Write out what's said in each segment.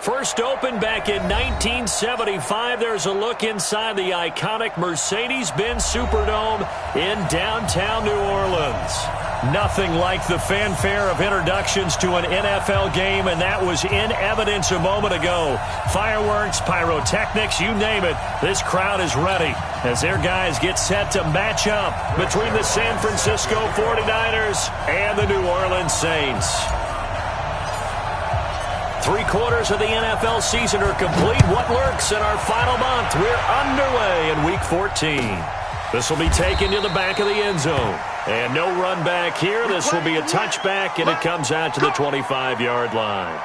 First opened back in 1975. There's a look inside the iconic Mercedes-Benz Superdome in downtown New Orleans. Nothing like the fanfare of introductions to an NFL game, and that was in evidence a moment ago. Fireworks, pyrotechnics, you name it. This crowd is ready as their guys get set to match up between the San Francisco 49ers and the New Orleans Saints. 3/4 of the NFL season are complete. What lurks in our final month? We're underway in Week 14. This will be taken to the back of the end zone. And no run back here. This will be a touchback, and it comes out to the 25-yard line.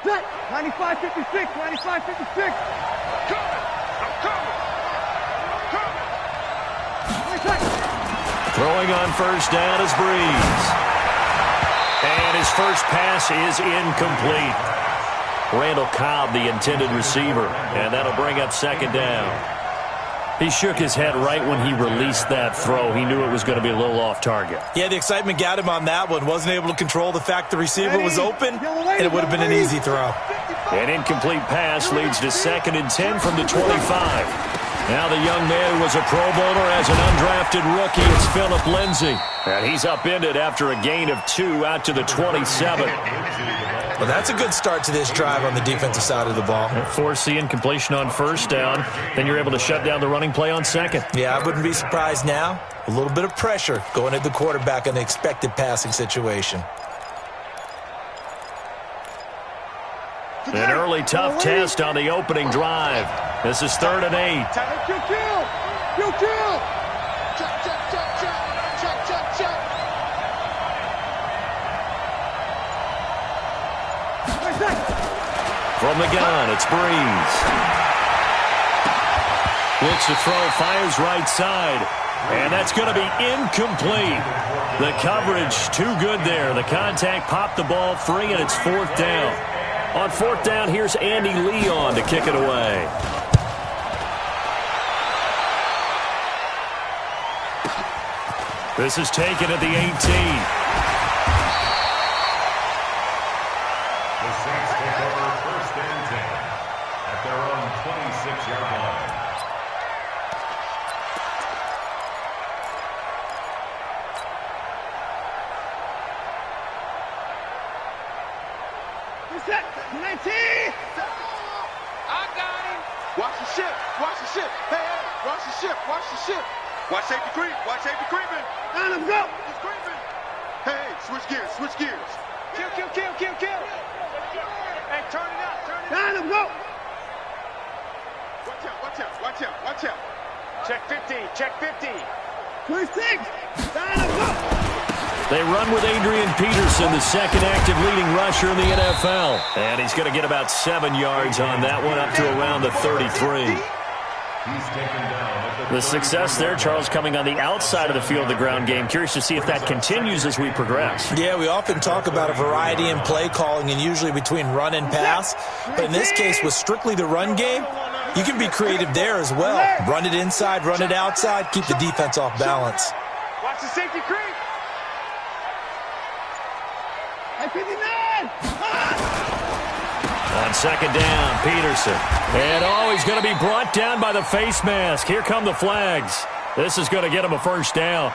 Set! 95-56, 95-56. Throwing on first down is Breeze. And his first pass is incomplete. Randall Cobb, the intended receiver. And that'll bring up second down. He shook his head right when he released that throw. He knew it was going to be a little off target. Yeah, the excitement got him on that one. Wasn't able to control the fact the receiver was open, and it would have been an easy throw. An incomplete pass leads to 2nd and 10 from the 25. Now the young man who was a Pro Bowler as an undrafted rookie. It's Phillip Lindsay. And he's upended after a gain of 2 out to the 27. Well, that's a good start to this drive on the defensive side of the ball. Force the incompletion on first down. Then you're able to shut down the running play on second. Yeah, I wouldn't be surprised now. A little bit of pressure going at the quarterback in an expected passing situation. An early tough test on the opening drive. This is 3rd and 8. From the gun, it's Breeze. Looks to throw, fires right side. And that's going to be incomplete. The coverage too good there. The contact popped the ball free, and it's 4th down. On 4th down, here's Andy Leon to kick it away. This is taken at the 18. The Saints take over 1st and 10 at their own 26-yard line. Set! 19! I got him! Watch the ship! Watch the ship! Hey, hey! Watch the ship! Watch the ship! Watch safety creep! Watch safety creeping! Down him, go! He's creeping! Hey, switch gears! Switch gears! Kill, kill, kill, kill, kill! Hey, turn it out! Turn it out! Down him, go! Watch out! Watch out! Watch out! Watch out! Check 50! Check 50! 26! Down him, go! They run with Adrian Peterson, the second active leading rusher in the NFL. And he's going to get about 7 yards on that one, up to around the 33. He's taken down. The success there, Charles, coming on the outside of the field of the ground game. Curious to see if that continues as we progress. Yeah, we often talk about a variety in play calling and usually between run and pass. But in this case, with strictly the run game, you can be creative there as well. Run it inside, run it outside, keep the defense off balance. Watch the safety creep! At 59! On second down, Peterson. And he's going to be brought down by the face mask. Here come the flags. This is going to get him a first down.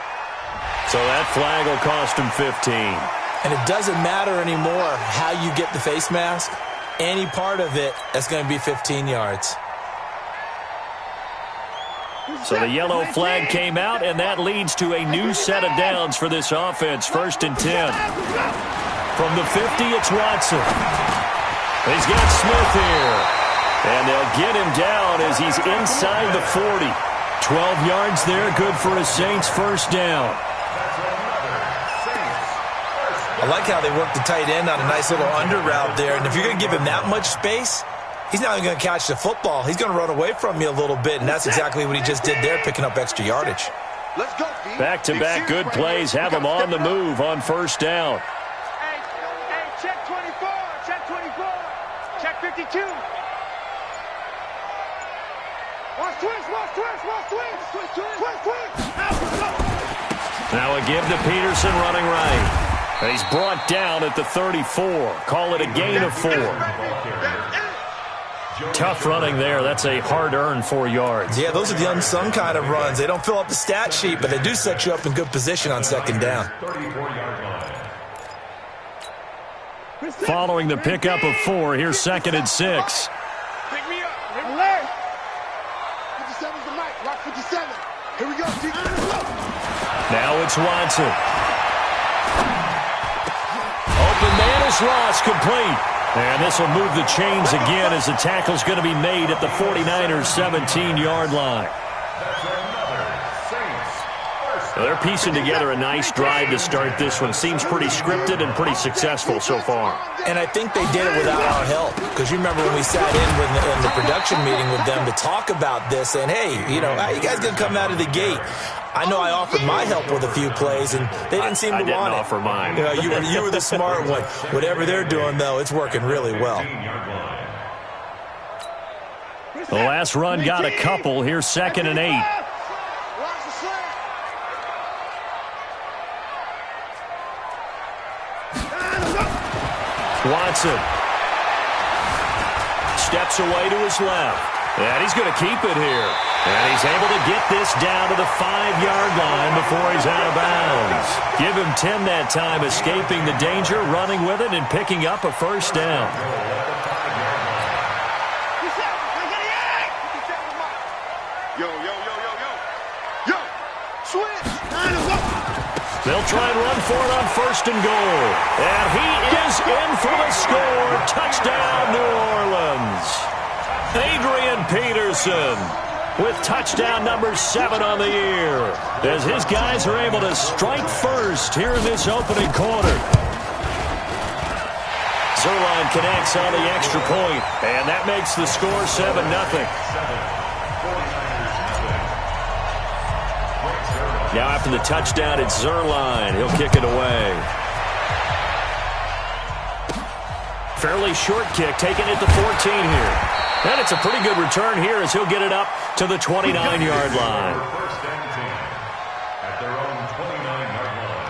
So that flag will cost him 15. And it doesn't matter anymore how you get the face mask. Any part of it, that's going to be 15 yards. So the yellow flag came out, and that leads to a new set of downs for this offense. 1st and 10. From the 50, it's Watson. He's got Smith here. And they'll get him down as he's inside the 40. 12 yards there, good for a Saints first down. I like how they work the tight end on a nice little under route there. And if you're going to give him that much space, he's not even going to catch the football. He's going to run away from you a little bit, and that's exactly what he just did there, picking up extra yardage. Let's go, D. Back-to-back good plays have him on the move on first down. Hey, check 24, check 24, check 54. 52. Watch twist, watch twist, watch twist. Twist, twist, twist, twist. Now a give to Peterson running right. And he's brought down at the 34. Call it a gain of 4. Tough running there. That's a hard-earned 4 yards. Yeah, those are the unsung kind of runs. They don't fill up the stat sheet, but they do set you up in good position on second down. Following the pickup of 4, here's 2nd and 6. Pick me up. Alert. 57's the mic. Rock 57. Here we go. Now it's Watson. Open man is lost, complete. And this will move the chains again as the tackle's going to be made at the 49ers' 17-yard line. They're piecing together a nice drive to start this one. Seems pretty scripted and pretty successful so far. And I think they did it without our help. Because you remember when we sat in the production meeting with them to talk about this, and hey, you know, how you guys going to come out of the gate? I know I offered my help with a few plays, and they didn't seem to want it. I didn't offer mine. You were the smart one. Whatever they're doing, though, it's working really well. The last run got a couple. Here's 2nd and 8. Watson steps away to his left. And he's going to keep it here. And he's able to get this down to the 5-yard line before he's out of bounds. Give him 10 that time, escaping the danger, running with it, and picking up a first down. Yo, yo, yo, yo, yo. Yo, switch. They'll try and run for it on 1st and goal. And he is in for the score. Touchdown, New Orleans. Adrian Peterson with touchdown number 7 on the year, as his guys are able to strike first here in this opening quarter. Zerline connects on the extra point, and that makes the score 7-0. Now after the touchdown, it's Zerline. He'll kick it away. Fairly short kick, taken at the 14 here. And it's a pretty good return here as he'll get it up to the 29-yard line. First and 10 at their own 29-yard line.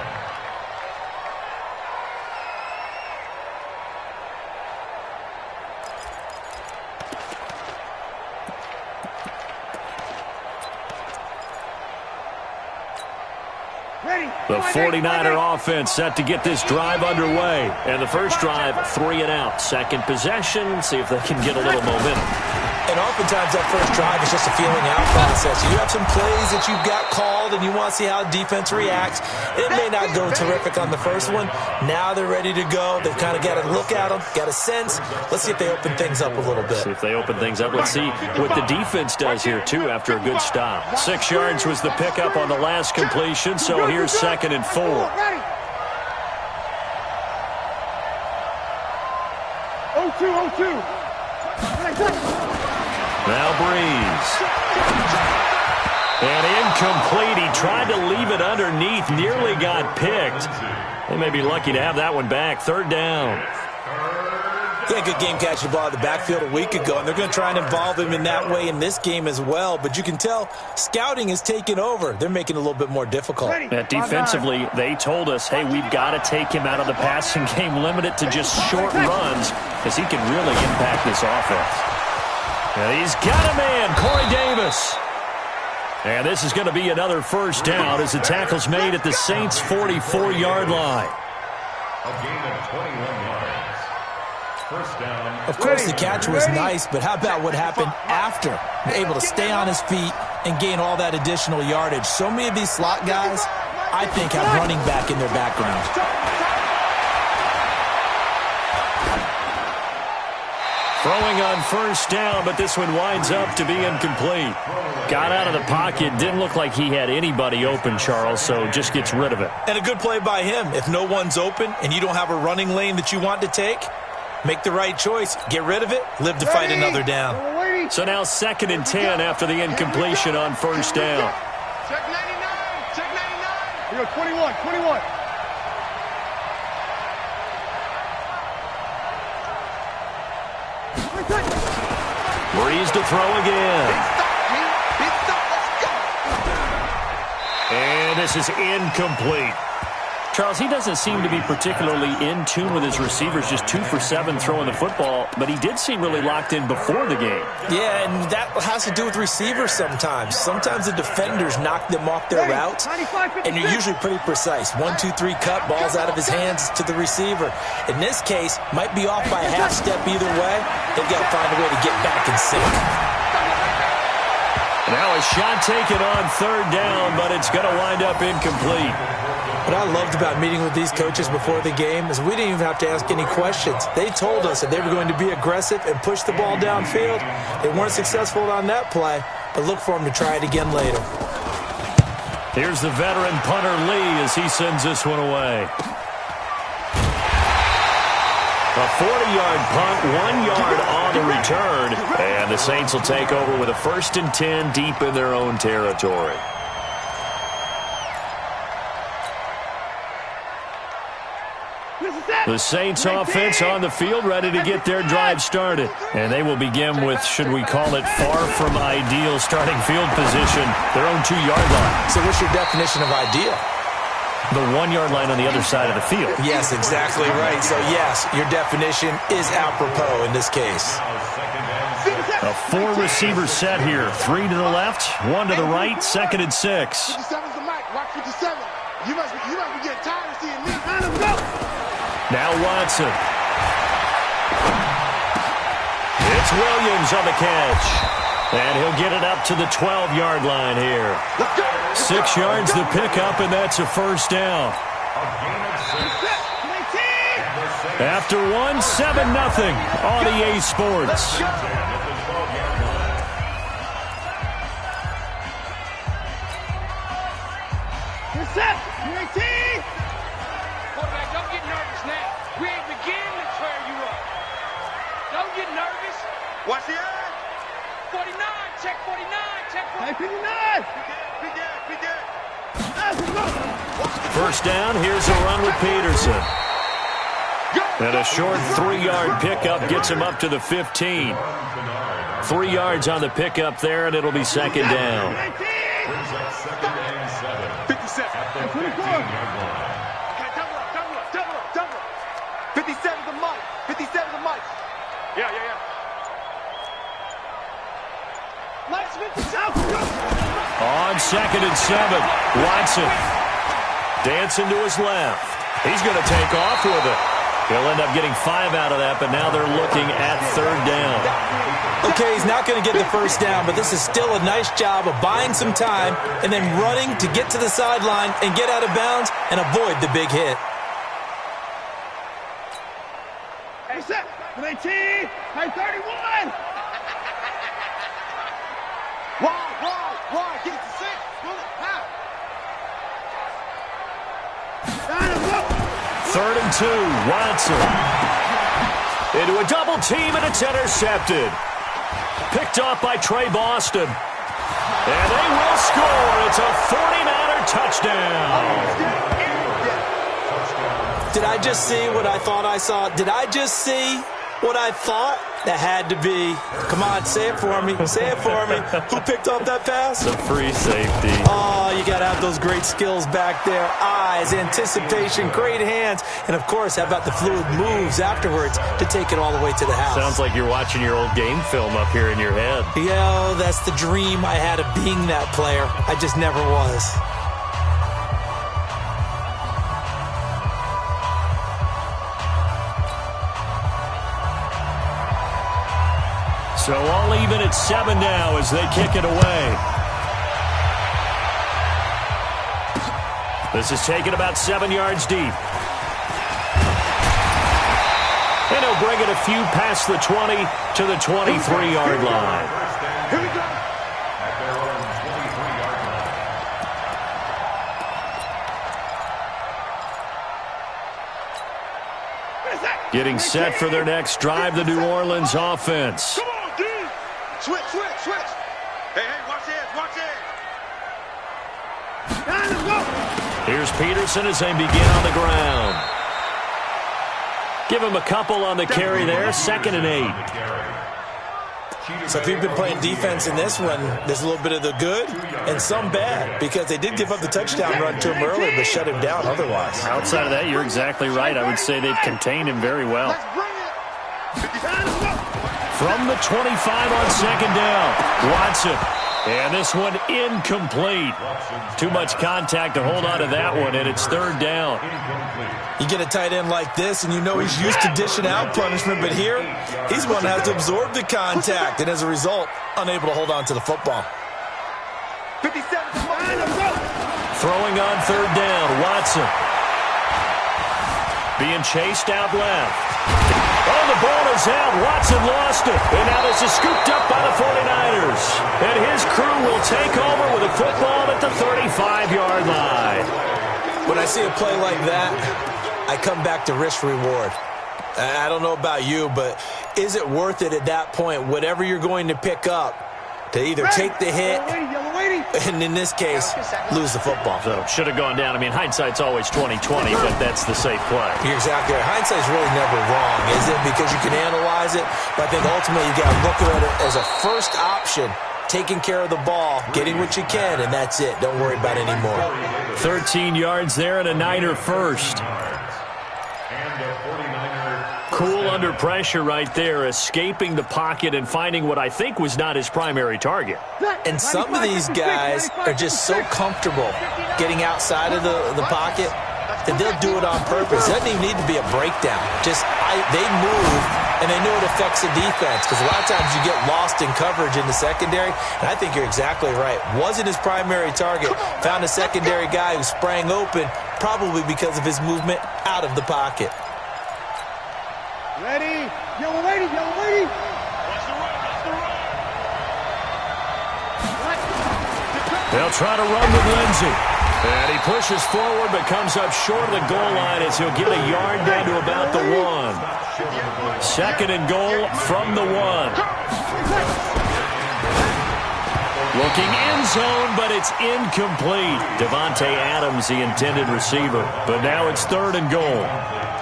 The 49er offense set to get this drive underway. And the first drive, 3 and out. Second possession, see if they can get a little momentum. And oftentimes that first drive is just a feeling out process. You have some plays that you've got called and you want to see how defense reacts. It may not go terrific on the first one. Now they're ready to go. They've kind of got to look at them, got a sense. Let's see if they open things up a little bit. See if they open things up. Let's see what the defense does here, too, after a good stop. 6 yards was the pickup on the last completion, so here's 2nd and 4. Now Breeze. And incomplete. He tried to leave it underneath. Nearly got picked. They may be lucky to have that one back. 3rd down. He had a good game catching the ball at the backfield a week ago, and they're going to try and involve him in that way in this game as well. But you can tell scouting is taking over. They're making it a little bit more difficult. Defensively, they told us, hey, we've got to take him out of the passing game, limit it to just short runs, because he can really impact this offense. And he's got a man, Corey Davis. And this is going to be another first down as the tackle's made at the Saints' 44-yard line. A gain of 21 yards. First down. Of course, the catch was nice, but how about what happened after? Able to stay on his feet and gain all that additional yardage. So many of these slot guys, I think, have running back in their background. Throwing on first down, but this one winds up to be incomplete. Got out of the pocket. Didn't look like he had anybody open, Charles, so just gets rid of it. And a good play by him. If no one's open and you don't have a running lane that you want to take, make the right choice. Get rid of it. Live to fight another down. So now 2nd and 10 after the incompletion on first down. Check 99. Check 99. Here go, 21. Breeze to throw again. And this is incomplete. Charles, he doesn't seem to be particularly in tune with his receivers, just 2 for 7 throwing the football, but he did seem really locked in before the game. Yeah, and that has to do with receivers sometimes. Sometimes the defenders knock them off their routes, and you're usually pretty precise. 1, 2, 3 cut, ball's out of his hands to the receiver. In this case, might be off by a half step either way. They've got to find a way to get back in sync. Now a shot taken on 3rd down, but it's going to wind up incomplete. What I loved about meeting with these coaches before the game is we didn't even have to ask any questions. They told us that they were going to be aggressive and push the ball downfield. They weren't successful on that play, but look for them to try it again later. Here's the veteran punter Lee as he sends this one away. A 40-yard punt, 1 yard on the return, and the Saints will take over with a 1st and 10 deep in their own territory. The Saints offense on the field, ready to get their drive started. And they will begin with, should we call it, far from ideal starting field position, their own 2-yard line. So what's your definition of ideal? The 1-yard line on the other side of the field. Yes, exactly right. So, yes, your definition is apropos in this case. A 4-receiver set here. 3 to the left, 1 to the right, 2nd and 6. 57's the mic. Watch 57. You must be getting tired of seeing me. Let him go. Now Watson. It's Williams on the catch. And he'll get it up to the 12-yard line here. 6 yards the pickup, and that's a 1st down. After 1, 7-0 on EA Sports. Quarterback, don't get nervous now. We ain't beginning to tear you up. Don't get nervous. Watch the eye. 49, check 49, check 49. Be dead. 1st down, here's a run with Peterson. And a short 3-yard pickup gets him up to the 15. 3 yards on the pickup there, and it'll be 2nd down. 57. At the 15-yard line. Okay, double up. 57's the mic. 57's the mic. Yeah. On 2nd and 7, Watson dancing to his left. He's going to take off with it. He'll end up getting 5 out of that, but now they're looking at 3rd down. Okay, he's not going to get the 1st down, but this is still a nice job of buying some time and then running to get to the sideline and get out of bounds and avoid the big hit. Hey, set. 19. Hey, 31. Why? Get it to 6. Pull it. How? 3rd and 2, Watson. Into a double team, and it's intercepted. Picked off by Trey Boston. And they will score. It's a 49er touchdown. Did I just see what I thought I saw? Did I just see what I thought? That had to be. Come on, say it for me. Say it for me. Who picked up that pass? The free safety. Oh, you got to have those great skills back there. Eyes, anticipation, great hands. And, of course, how about the fluid moves afterwards to take it all the way to the house? Sounds like you're watching your old game film up here in your head. Yo, that's the dream I had of being that player. I just never was. So all even at 7 now as they kick it away. This is taken about 7 yards deep. And he'll bring it a few past the 20 to the 23-yard line. Here we go. At their own 23-yard line. Getting set for their next drive, the New Orleans offense. Come on, dude. Switch. Hey, watch this. Here's Peterson as they begin on the ground. Give him a couple on the carry there, 2nd and 8. So if you've been playing defense in this one, there's a little bit of the good and some bad, because they did give up the touchdown run to him earlier but shut him down otherwise. Outside of that, you're exactly right. I would say they've contained him very well. From the 25 on second down, Watson. And this one incomplete. Too much contact to hold on to that one, and it's third down. You get a tight end like this, and you know he's used to dishing out punishment, but here, he's one that has to absorb the contact, and as a result, unable to hold on to the football. 57. Throwing on third down, Watson. Being chased out left. Oh, the ball is out. Watson lost it. And now this is scooped up by the 49ers. And his crew will take over with a football at the 35-yard line. When I see a play like that, I come back to risk-reward. I don't know about you, but is it worth it at that point, whatever you're going to pick up, to either take the hit and, in this case, lose the football? So, should have gone down. I mean, hindsight's always 20/20, but that's the safe play. You're exactly right. Hindsight's really never wrong, is it? Because you can analyze it, but I think ultimately you got to look at it as a first option, taking care of the ball, getting what you can, and that's it. Don't worry about it anymore. 13 yards there and a Niner first. Cool under pressure right there, escaping the pocket and finding what I think was not his primary target. And some of these guys are just so comfortable getting outside of the pocket that they'll do it on purpose. It doesn't even need to be a breakdown. They move, and they know it affects the defense, because a lot of times you get lost in coverage in the secondary, and I think you're exactly right. Wasn't his primary target. Found a secondary guy who sprang open, probably because of his movement out of the pocket. Ready? Yellow lady, yellow lady. They'll try to run with Lindsey. And he pushes forward but comes up short of the goal line as he'll get a yard down to about the 1. Second and goal from the 1. Looking end zone, but it's incomplete. Devontae Adams, the intended receiver. But now it's third and goal.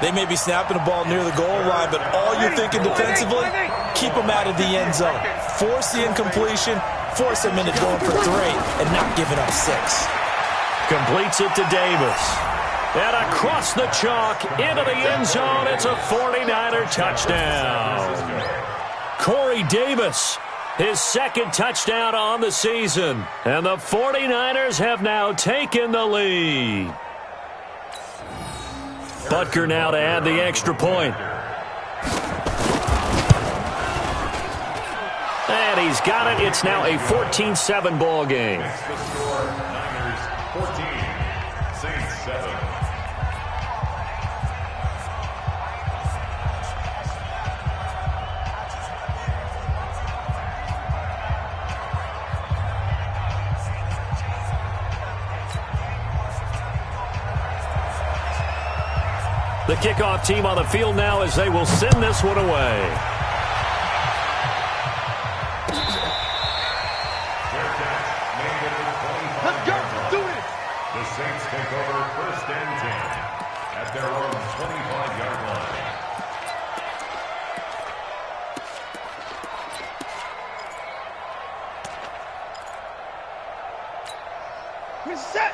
They may be snapping the ball near the goal line, but all you're thinking defensively, keep them out of the end zone. Force the incompletion, force them into going for 3, and not giving up 6. Completes it to Davis. And across the chalk, into the end zone, it's a 49er touchdown. Corey Davis, his second touchdown on the season. And the 49ers have now taken the lead. Butker now to add the extra point. And he's got it. It's now a 14-7 ball game. Niners 14, Saints 7. The kickoff team on the field now as they will send this one away. Let's go. Do it. The Saints take over first and 10 at their own 25-yard line.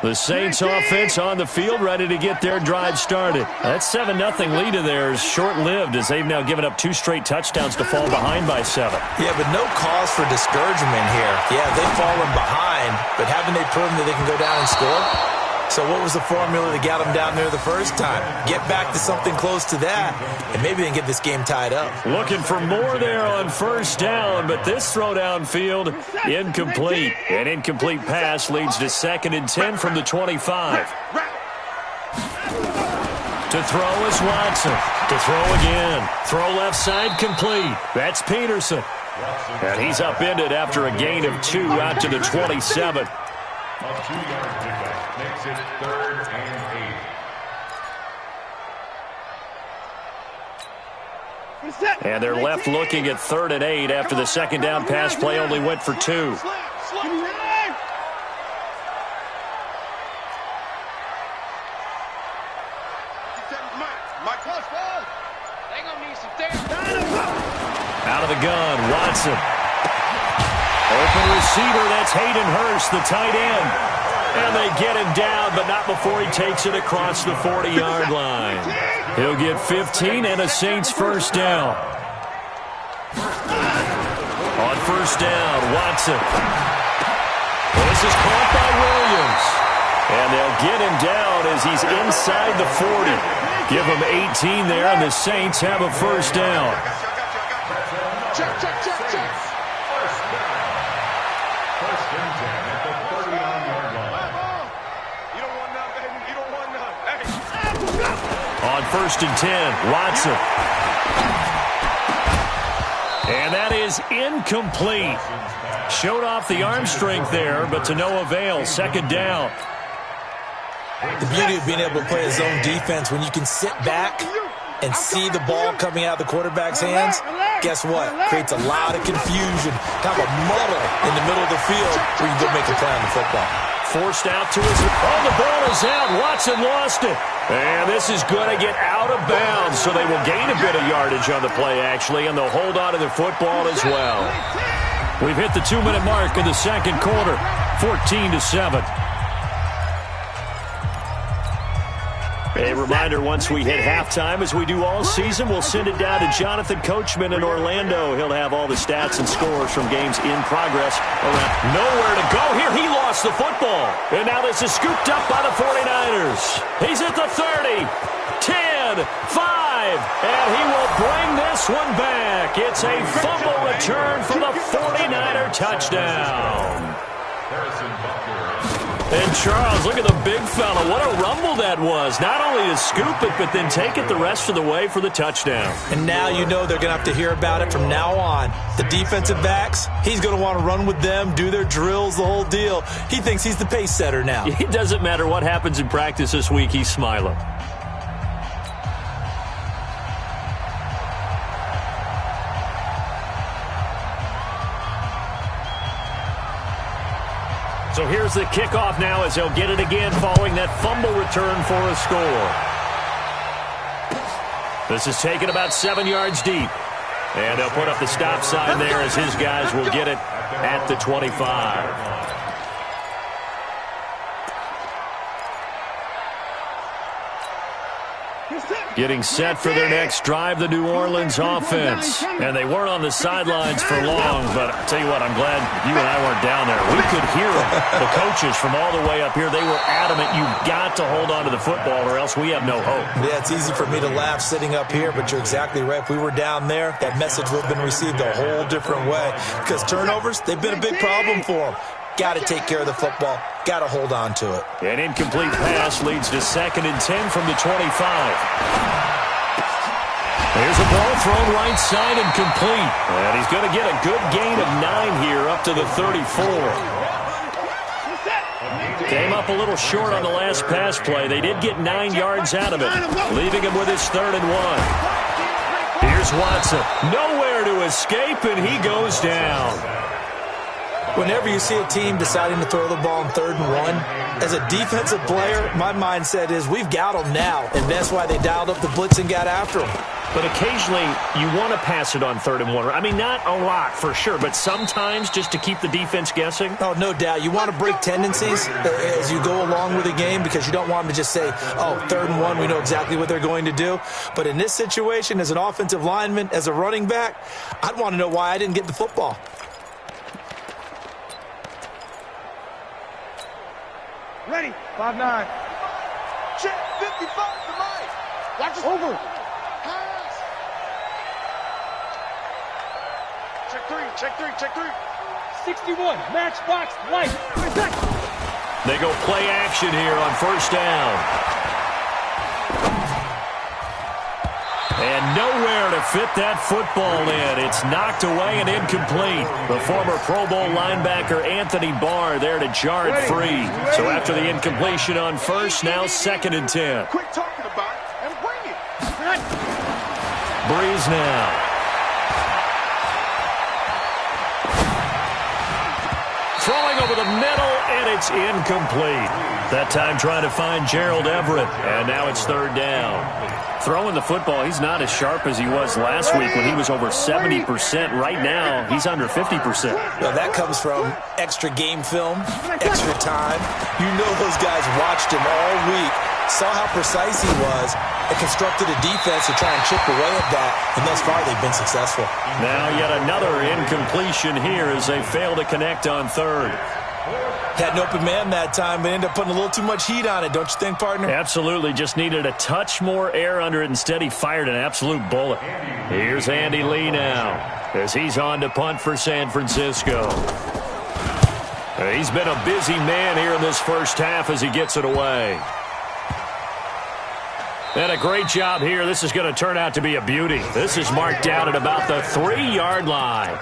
The Saints offense on the field, ready to get their drive started. That 7-0 lead of theirs short-lived as they've now given up 2 straight touchdowns to fall behind by 7. Yeah, but no cause for discouragement here. Yeah, they've fallen behind, but haven't they proven that they can go down and score? So what was the formula that got them down there the first time? Get back to something close to that, and maybe they can get this game tied up. Looking for more there on first down, but this throw downfield, incomplete. An incomplete pass leads to 2nd and 10 from the 25. To throw is Watson. To throw again. Throw left side complete. That's Peterson. And he's upended after a gain of 2 out to the 27. A 2-yard pickup makes it 3rd and 8. And they're left looking at 3rd and 8 after the second down pass play only went for 2. Out of the gun, Watson. Open receiver, that's Hayden Hurst, the tight end. And they get him down, but not before he takes it across the 40-yard line. He'll get 15 and a Saints first down. On first down, Watson. This is caught by Williams. And they'll get him down as he's inside the 40. Give him 18 there, and the Saints have a first down. Check, check, check, check. First and 10 at the 39-yard line. You don't want none, baby. You don't want none. Hey. On first and 10, Watson. And that is incomplete. Showed off the arm strength there, but to no avail. Second down. The beauty of being able to play a zone defense when you can sit back and see the ball coming out of the quarterback's hands, guess what? Creates a lot of confusion, kind of a muddle in the middle of the field where you can go make a play on the football. Forced out to his... Oh, the ball is out. Watson lost it. And this is going to get out of bounds, so they will gain a bit of yardage on the play, actually, and they'll hold on to the football as well. We've hit the 2-minute mark in the second quarter, 14-7. A reminder, once we hit halftime, as we do all season, we'll send it down to Jonathan Coachman in Orlando. He'll have all the stats and scores from games in progress. Around. Nowhere to go here. He lost the football. And now this is scooped up by the 49ers. He's at the 30, 10, 5, and he will bring this one back. It's a fumble return for the 49er touchdown. Harrison Butker. And Charles, look at the big fella. What a rumble that was. Not only to scoop it, but then take it the rest of the way for the touchdown. And now you know they're going to have to hear about it from now on. The defensive backs, he's going to want to run with them, do their drills, the whole deal. He thinks he's the pace setter now. It doesn't matter what happens in practice this week. He's smiling. So here's the kickoff now as he'll get it again following that fumble return for a score. This is taken about 7 yards deep. And they'll put up the stop sign there as his guys will get it at the 25. Getting set for their next drive, the New Orleans offense. And they weren't on the sidelines for long, but I'll tell you what, I'm glad you and I weren't down there. We could hear them. The coaches from all the way up here, they were adamant, you've got to hold on to the football or else we have no hope. Yeah, it's easy for me to laugh sitting up here, but you're exactly right. If we were down there, that message would have been received a whole different way. Because turnovers, they've been a big problem for them. Got to take care of the football. Got to hold on to it. An incomplete pass leads to 2nd and 10 from the 25. There's a ball thrown right side and complete. And he's going to get a good gain of 9 here up to the 34. Came up a little short on the last pass play. They did get 9 yards out of it, leaving him with his 3rd and 1. Here's Watson. Nowhere to escape, and he goes down. Whenever you see a team deciding to throw the ball on 3rd and 1, as a defensive player, my mindset is we've got them now, and that's why they dialed up the blitz and got after them. But occasionally, you want to pass it on 3rd and 1. I mean, not a lot for sure, but sometimes just to keep the defense guessing. Oh, no doubt. You want to break tendencies as you go along with the game because you don't want them to just say, oh, 3rd and 1, we know exactly what they're going to do. But in this situation, as an offensive lineman, as a running back, I'd want to know why I didn't get the football. Ready. 5-9. Check 55 to Mike. Watch this. Over. Pass. Check 3, check 3, check 3. 61. Matchbox light. They go play action here on first down. And nowhere to fit that football in. It's knocked away and incomplete. The former Pro Bowl linebacker Anthony Barr there to jar it free. So after the incompletion on first, now 2nd and 10. Quit talking about it and bring it. Breeze now. Throwing over the middle, and it's incomplete. That time trying to find Gerald Everett, and now it's third down. Throwing the football, he's not as sharp as he was last week when he was over 70%. Right now, he's under 50%. Well, that comes from extra game film, extra time. You know those guys watched him all week, saw how precise he was, and constructed a defense to try and chip away at that, and thus far they've been successful. Now yet another incompletion here as they fail to connect on third. Had an open man that time, but ended up putting a little too much heat on it, don't you think, partner? Absolutely. Just needed a touch more air under it. Instead, he fired an absolute bullet. Here's Andy Lee now as he's on to punt for San Francisco. He's been a busy man here in this first half as he gets it away. And a great job here. This is going to turn out to be a beauty. This is marked down at about the 3-yard line.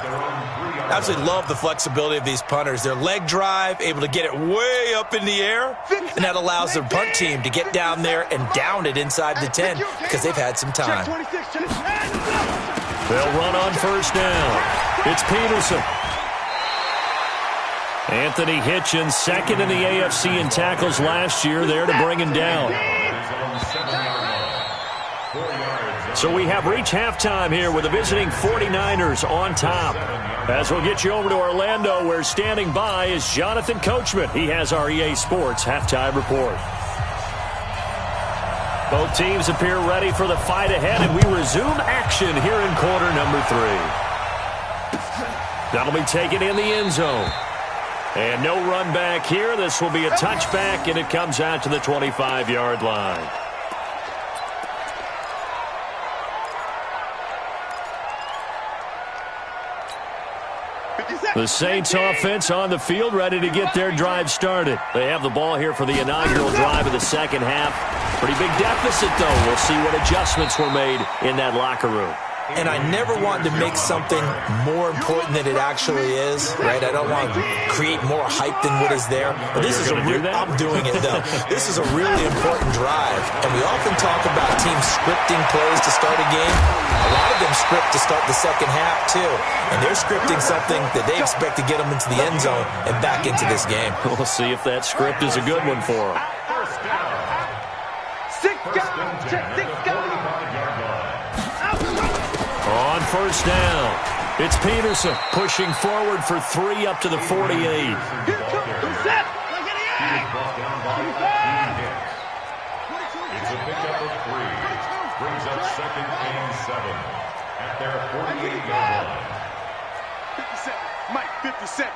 Absolutely love the flexibility of these punters. Their leg drive, able to get it way up in the air, and that allows their punt team to get down there and down it inside the 10 because they've had some time. They'll run on first down. It's Peterson. Anthony Hitchens, second in the AFC in tackles last year, there to bring him down. So we have reached halftime here with the visiting 49ers on top. As we'll get you over to Orlando, where standing by is Jonathan Coachman. He has our EA Sports halftime report. Both teams appear ready for the fight ahead, and we resume action here in quarter number 3. That'll be taken in the end zone. And no run back here. This will be a touchback, and it comes out to the 25-yard line. The Saints offense on the field, ready to get their drive started. They have the ball here for the inaugural drive of the second half. Pretty big deficit, though. We'll see what adjustments were made in that locker room. And I never want to make something more important than it actually is, right? I don't want to create more hype than what is there. But this is I'm doing it, though. This is a really important drive. And we often talk about teams scripting plays to start a game. A lot of them script to start the second half, too. And they're scripting something that they expect to get them into the end zone and back into this game. We'll see if that script is a good one for them. On first down, it's Peterson pushing forward for 3 up to the 48. It's a pickup of 3. Brings up 2nd and 7 at their 48-yard line. 57, Mike, 57.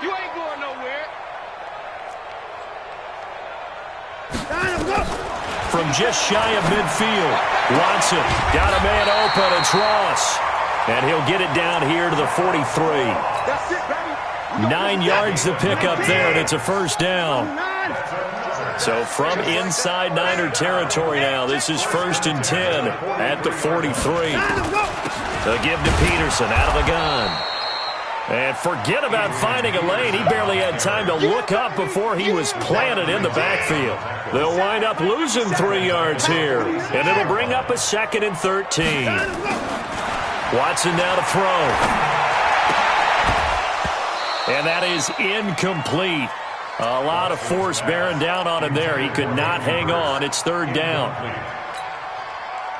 You ain't going nowhere. From just shy of midfield, Watson got a man open. It's Ross. And he'll get it down here to the 43. That's it, baby. 9 yards to pick up there, and it's a first down. So from inside Niner territory now, this is 1st and 10 at the 43. They'll give to Peterson out of the gun. And forget about finding a lane. He barely had time to look up before he was planted in the backfield. They'll wind up losing 3 yards here, and it'll bring up a 2nd and 13. Watson now to throw. And that is incomplete. A lot of force bearing down on him there. He could not hang on. It's 3rd down.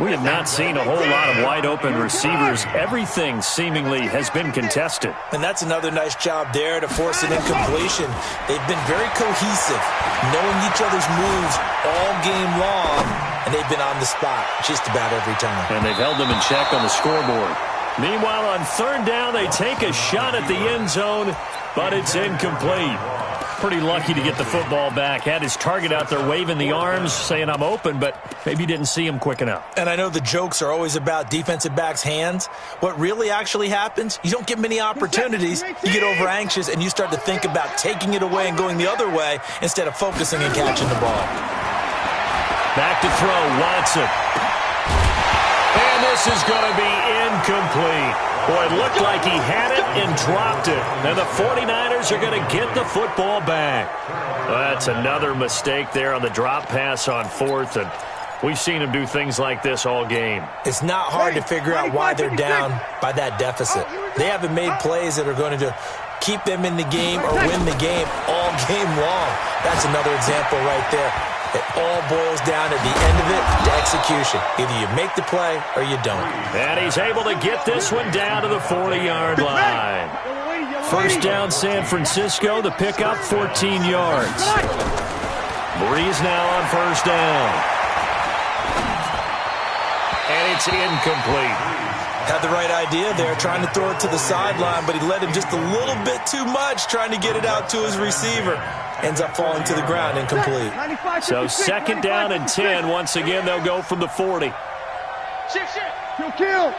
We have not seen a whole lot of wide-open receivers. Everything seemingly has been contested. And that's another nice job there to force an incompletion. They've been very cohesive, knowing each other's moves all game long, and they've been on the spot just about every time. And they've held them in check on the scoreboard. Meanwhile, on 3rd down, they take a shot at the end zone, but it's incomplete. Pretty lucky to get the football back. Had his target out there waving the arms, saying I'm open, but maybe didn't see him quick enough. And I know the jokes are always about defensive backs' hands. What really actually happens, you don't get many opportunities. You get over anxious, and you start to think about taking it away and going the other way instead of focusing and catching the ball. Back to throw, Watson. And this is going to be incomplete. Boy, it looked like he had it and dropped it. And the 49ers are going to get the football back. That's another mistake there on the drop pass on 4th. And we've seen him do things like this all game. It's not hard to figure out why they're down by that deficit. They haven't made plays that are going to keep them in the game or win the game all game long. That's another example right there. It all boils down at the end of it to execution. Either you make the play or you don't. And he's able to get this one down to the 40-yard line. First down, San Francisco. The pickup, 14 yards. Breeze now on first down. And it's incomplete. Had the right idea there, trying to throw it to the sideline, but he let him just a little bit too much, trying to get it out to his receiver. Ends up falling to the ground, incomplete. So second down and 10. Once again, they'll go from the 40. Kill.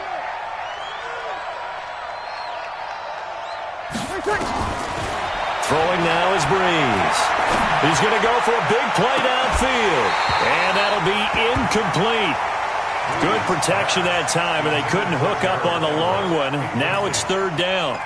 Throwing now is Breeze. He's going to go for a big play downfield. And that'll be incomplete. Good protection that time, and they couldn't hook up on the long one. Now it's third down.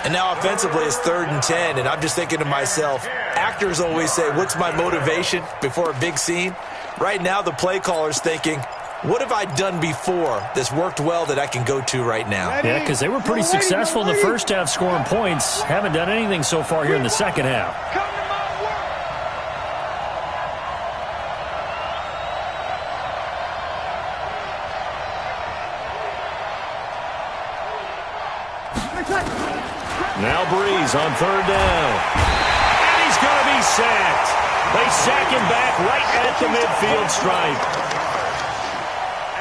And now offensively it's 3rd and 10, and I'm just thinking to myself, actors always say, what's my motivation before a big scene? Right now the play caller's thinking, what have I done before that's worked well that I can go to right now? Yeah, because they were pretty successful in the first half scoring points. Haven't done anything so far here in the second half. Now Breeze on third down. And he's going to be sacked. They sack him back right at the midfield stripe.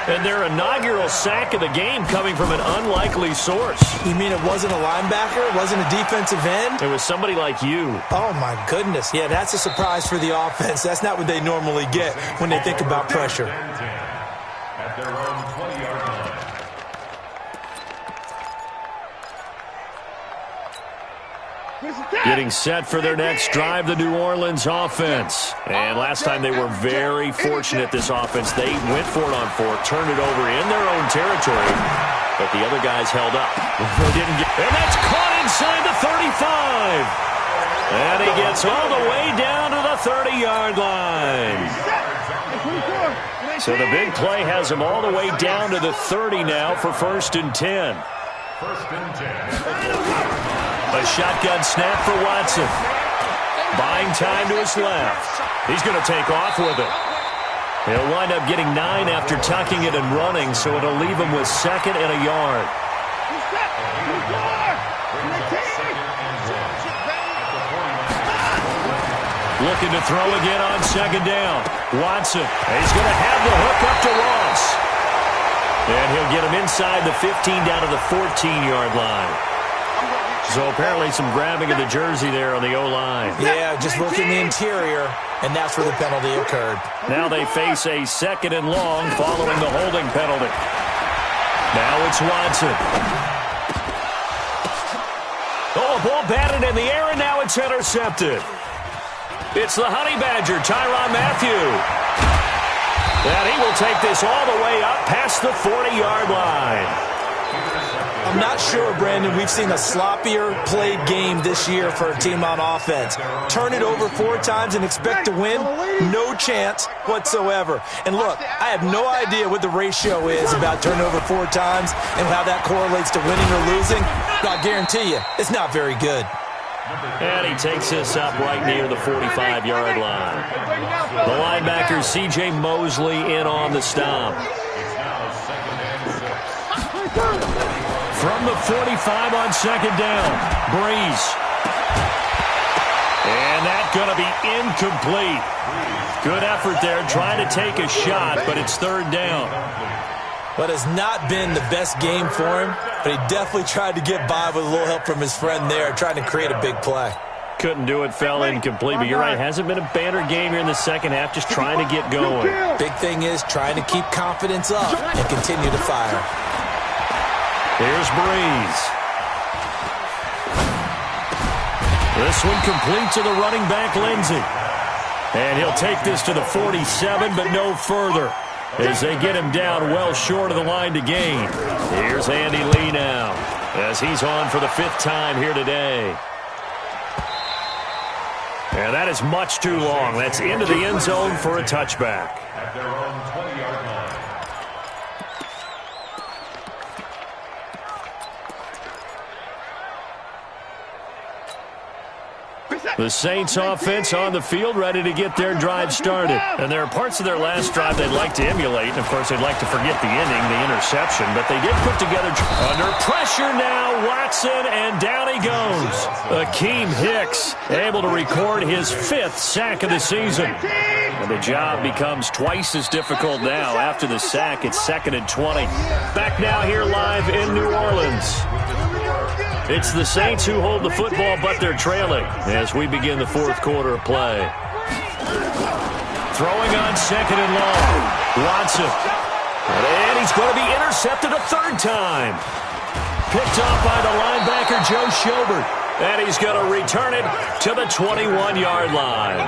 And their inaugural sack of the game coming from an unlikely source. You mean it wasn't a linebacker? It wasn't a defensive end? It was somebody like you. Oh, my goodness. Yeah, that's a surprise for the offense. That's not what they normally get when they think about pressure. At their own 20-yard line. Getting set for their next drive, the New Orleans offense. And last time they were very fortunate, this offense. They went for it on 4, turned it over in their own territory, but the other guys held up. They didn't get, and that's caught inside the 35. And he gets all the way down to the 30-yard line. So the big play has him all the way down to the 30 now for 1st and 10. 1st and 10. A shotgun snap for Watson. Buying time to his left. He's going to take off with it. He'll wind up getting 9 after tucking it and running, so it'll leave him with 2nd and a yard. Looking to throw again on 2nd down. Watson. He's going to have the hook up to Ross. And he'll get him inside the 15 down to the 14-yard line. So apparently some grabbing of the jersey there on the O-line. Yeah, just look in the interior, and that's where the penalty occurred. Now they face a 2nd and long following the holding penalty. Now it's Watson. Oh, a ball batted in the air, and now it's intercepted. It's the Honey Badger, Tyrann Mathieu. And he will take this all the way up past the 40-yard line. I'm not sure, Brandon, we've seen a sloppier played game this year for a team on offense. Turn it over 4 times and expect to win? No chance whatsoever. And look, I have no idea what the ratio is about turning over 4 times and how that correlates to winning or losing. But I guarantee you, it's not very good. And he takes this up right near the 45-yard line. The linebacker, C.J. Mosley, in on the stop. From the 45 on 2nd down, Breeze. And that's going to be incomplete. Good effort there, trying to take a shot, but it's 3rd down. What has not been the best game for him, but he definitely tried to get by with a little help from his friend there, trying to create a big play. Couldn't do it, fell incomplete, but you're right, hasn't been a banner game here in the second half, just trying to get going. Big thing is trying to keep confidence up and continue to fire. Here's Breeze. This one complete to the running back, Lindsey. And he'll take this to the 47, but no further, as they get him down well short of the line to gain. Here's Andy Lee now, as he's on for the 5th time here today. And that is much too long. That's into the end zone for a touchback. At their own 20-yard line. The Saints offense on the field, ready to get their drive started. And there are parts of their last drive they'd like to emulate. And, of course, they'd like to forget the inning, the interception. But they did put together under pressure now. Watson, and down he goes. Akeem Hicks able to record his 5th sack of the season. And the job becomes twice as difficult now. After the sack, it's 2nd and 20. Back now here live in New Orleans. It's the Saints who hold the football, but they're trailing as we begin the 4th quarter of play. Throwing on 2nd and long. Watson. And he's going to be intercepted a 3rd time. Picked off by the linebacker, Joe Schobert. And he's going to return it to the 21-yard line.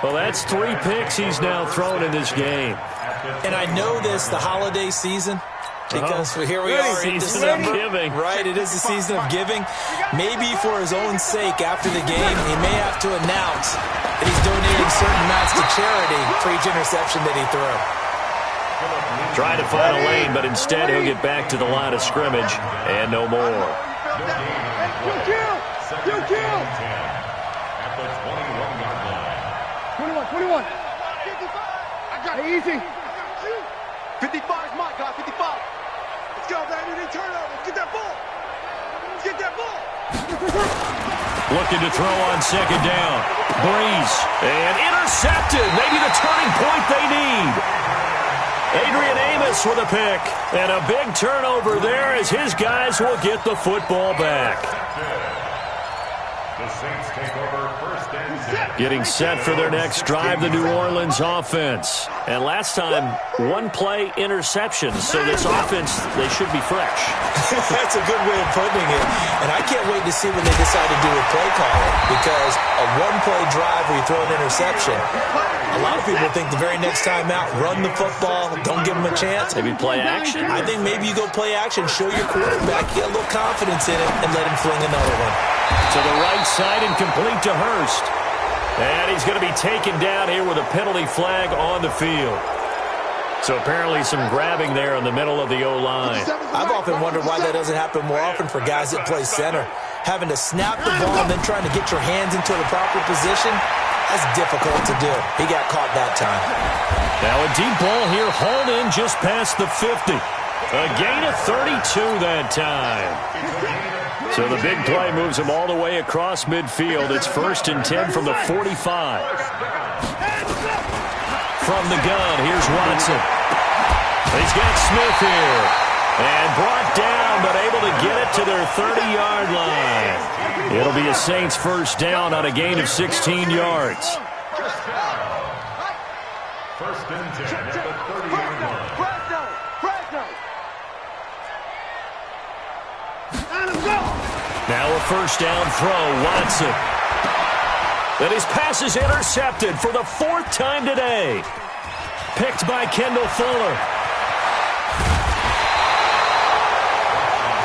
Well, that's 3 picks he's now thrown in this game. And I know this, the holiday season, because here we are in December. Giving. Right, it is the season of giving. Maybe for his own sake after the game, he may have to announce that he's donating certain amounts to charity for each interception that he threw. Trying to find a lane, but instead he'll get back to the line of scrimmage and no more. You kill! At the 21-yard line. 21. I got it easy. 55 is my guy, 55. Let's go, baby. They turn over. Let's get that ball. Let's get that ball. Looking to throw on 2nd down. Breeze. And intercepted. Maybe the turning point they need. Adrian Amos with a pick. And a big turnover there as his guys will get the football back. The Saints take over 1st and 10. Getting set for their next drive, the New Orleans offense. And last time, 1-play interception. So this offense, they should be fresh. That's a good way of putting it. And I can't wait to see when they decide to do a play calling. Because a 1-play drive where you throw an interception, a lot of people think the very next time out, run the football, don't give them a chance. Maybe play action? I think maybe you go play action, show your quarterback, get a little confidence in it, and let him fling another one. To the right side and complete to Hurst. And he's going to be taken down here with a penalty flag on the field. So apparently some grabbing there in the middle of the O-line. I've often wondered why that doesn't happen more often for guys that play center. Having to snap the ball and then trying to get your hands into the proper position, that's difficult to do. He got caught that time. Now a deep ball here, hauled in just past the 50. A gain of 32 that time. So the big play moves him all the way across midfield. It's 1st and 10 from the 45. From the gun, here's Watson. He's got Smith here. And brought down, but able to get it to their 30-yard line. It'll be a Saints 1st down on a gain of 16 yards. 1st and 10 at the 30-yard line. Now a 1st down throw, Watson. And his pass is intercepted for the 4th time today. Picked by Kendall Fuller.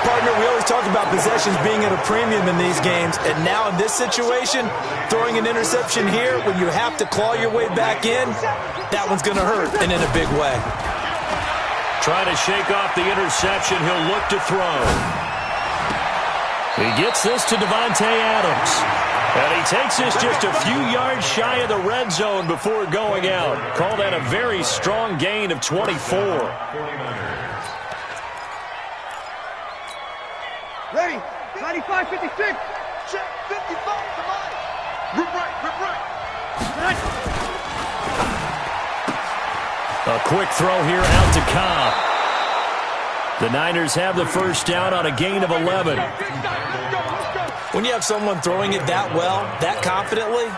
Partner, we always talk about possessions being at a premium in these games, and now in this situation, throwing an interception here when you have to claw your way back in, that one's going to hurt, and in a big way. Trying to shake off the interception, he'll look to throw. He gets this to Devontae Adams. And he takes this just a few yards shy of the red zone before going out. Call that a very strong gain of 24. Ready? 95, 56. Check. 55 to mine. Rip right. A quick throw here out to Cobb. The Niners have the 1st down on a gain of 11. When you have someone throwing it that well, that confidently,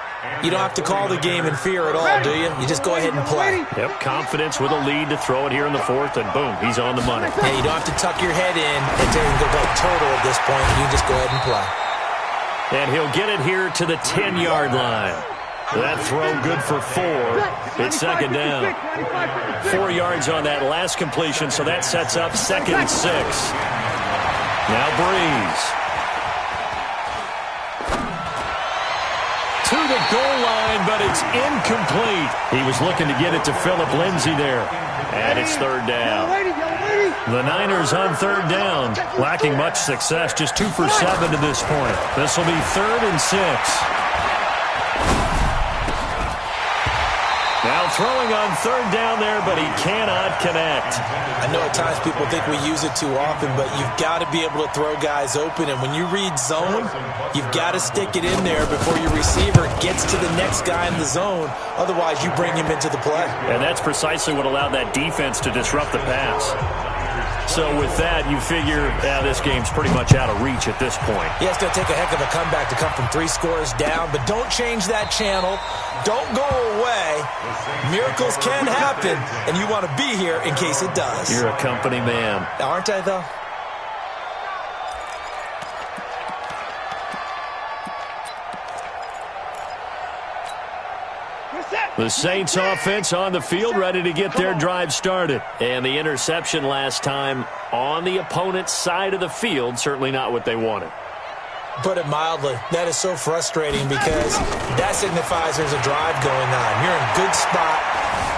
you don't have to call the game in fear at all, do you? You just go ahead and play. Yep, confidence with a lead to throw it here in the 4th, and boom, he's on the money. Yeah, you don't have to tuck your head in and tell him to go total at this point. You just go ahead and play. And he'll get it here to the 10-yard line. That throw good for 4. It's 2nd down. 4 yards on that last completion, so that sets up 2nd and 6. Now Breeze. To the goal line, but it's incomplete. He was looking to get it to Phillip Lindsay there. And it's third down. The Niners on third down, lacking much success, just 2 for 7 to this point. This will be 3rd and 6. Now throwing on third down there, but he cannot connect. I know at times people think we use it too often, but you've got to be able to throw guys open. And when you read zone, you've got to stick it in there before your receiver gets to the next guy in the zone. Otherwise, you bring him into the play. And that's precisely what allowed that defense to disrupt the pass. So with that, you figure this game's pretty much out of reach at this point. Yeah, it's going to take a heck of a comeback to come from 3 scores down, but don't change that channel. Don't go away. Miracles can happen, and you want to be here in case it does. You're a company man. Aren't I, though? The Saints offense on the field, ready to get their drive started. And the interception last time on the opponent's side of the field, certainly not what they wanted. Put it mildly, that is so frustrating because that signifies there's a drive going on. You're in a good spot,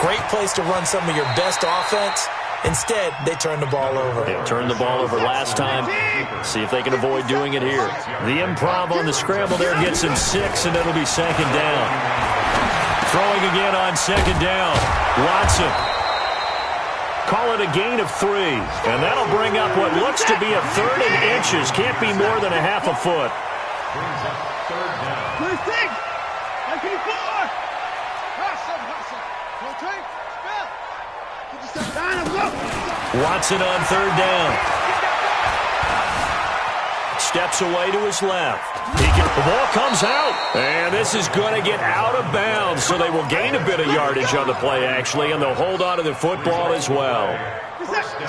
great place to run some of your best offense. Instead, they turn the ball over. They turned the ball over last time. See if they can avoid doing it here. The improv on the scramble there gets him 6, and it'll be 2nd down. Throwing again on 2nd down. Watson. Call it a gain of 3. And that'll bring up what looks to be a 3rd and inches. Can't be more than a half a foot. Brings up 3rd down. Watson on 3rd down. Steps away to his left. The ball comes out. And this is going to get out of bounds. So they will gain a bit of yardage on the play, actually, and they'll hold on to the football as well.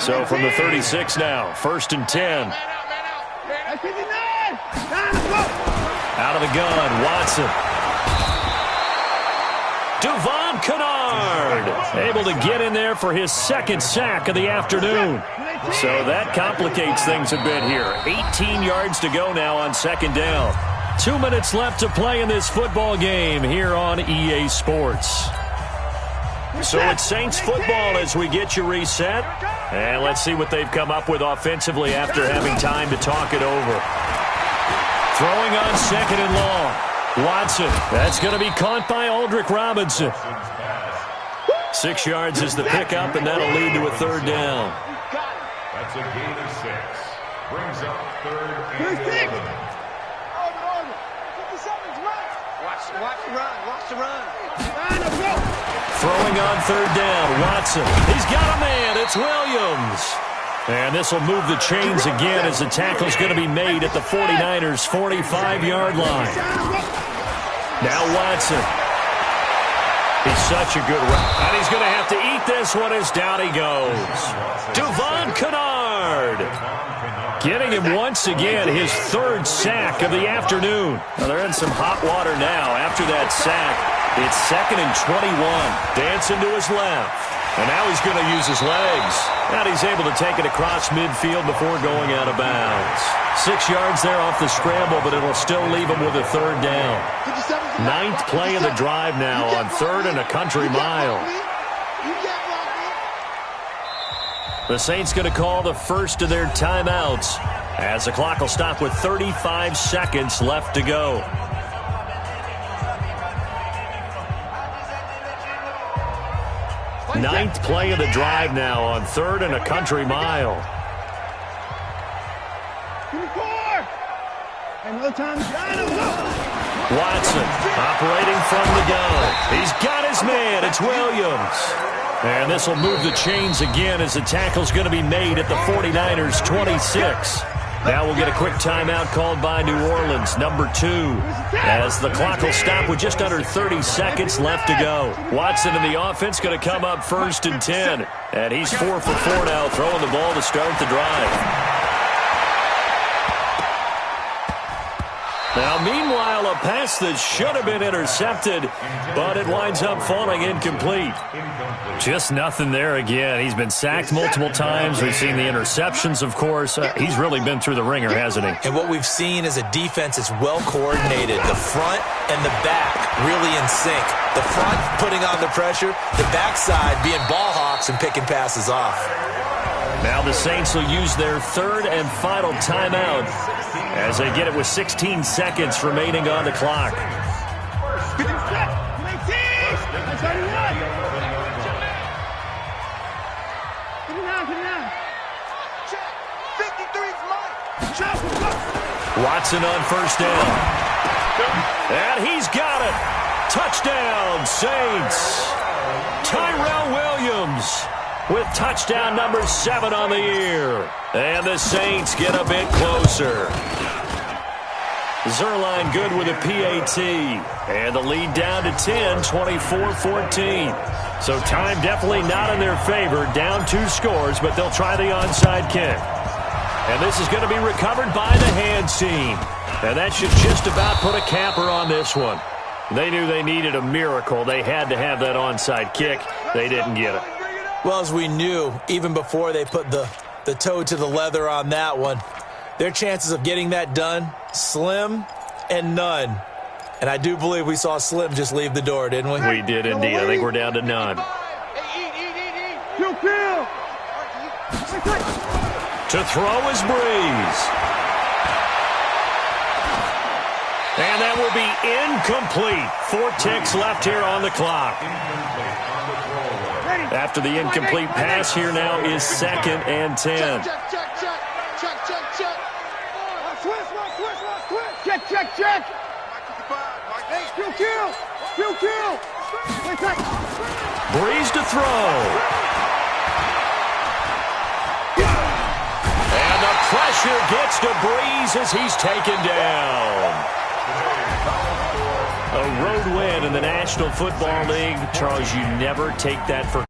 So from the 36 now, 1st and 10. Out of the gun, Watson. Devon Kennard able to get in there for his 2nd sack of the afternoon. So that complicates things a bit here. 18 yards to go now on 2nd down. 2 minutes left to play in this football game here on EA Sports. So it's Saints football as we get you reset. And let's see what they've come up with offensively after having time to talk it over. Throwing on 2nd and long. Watson. That's going to be caught by Aldrick Robinson. 6 yards is the pickup, and that'll lead to a 3rd down. That's a gain of 6. Brings up 3rd and 11. Watch the run. Watch the run. Throwing on 3rd down, Watson. He's got a man. It's Williams. And this will move the chains again as the tackle's going to be made at the 49ers' 45-yard line. Now Watson. He's such a good run. And he's going to have to eat this one as down he goes. Devon Kennard. Getting him once again his 3rd sack of the afternoon. Well, they're in some hot water now after that sack. It's 2nd and 21. Dancing to his left. And now he's going to use his legs. And he's able to take it across midfield before going out of bounds. 6 yards there off the scramble, but it'll still leave him with a 3rd down. 9th play of the drive now on 3rd and a country mile. The Saints going to call the first of their timeouts as the clock will stop with 35 seconds left to go. Ninth play of the drive now on 3rd and a country mile. Watson operating from the gun. He's got his man. It's Williams. And this will move the chains again as the tackle's going to be made at the 49ers' 26. Now we'll get a quick timeout called by New Orleans, number 2, as the clock will stop with just under 30 seconds left to go. Watson and the offense going to come up 1st and 10. And he's 4 for 4 now, throwing the ball to start the drive. Now, meanwhile, a pass that should have been intercepted, but it winds up falling incomplete. Just nothing there again. He's been sacked multiple times. We've seen the interceptions, of course. He's really been through the ringer, hasn't he? And what we've seen is a defense that's well coordinated. The front and the back really in sync. The front putting on the pressure, the backside being ball hawks and picking passes off. Now the Saints will use their third and final timeout as they get it with 16 seconds remaining on the clock. 53's mine. Watson on first down. And he's got it. Touchdown, Saints. Tyrell Williams with touchdown number 7 on the year. And the Saints get a bit closer. Zerline good with a PAT. And the lead down to 10, 24-14. So time definitely not in their favor. Down 2 scores, but they'll try the onside kick. And this is going to be recovered by the hands team. And that should just about put a capper on this one. They knew they needed a miracle. They had to have that onside kick. They didn't get it. Well, as we knew, even before they put the toe to the leather on that one, their chances of getting that done, slim and none. And I do believe we saw Slim just leave the door, didn't we? We did indeed. I think we're down to none. To throw is Breeze. And that will be incomplete. 4 ticks left here on the clock. After the incomplete pass, here now is 2nd and 10. Check. Breeze to throw. And the pressure gets to Breeze as he's taken down. A road win in the National Football League. Charles, you never take that for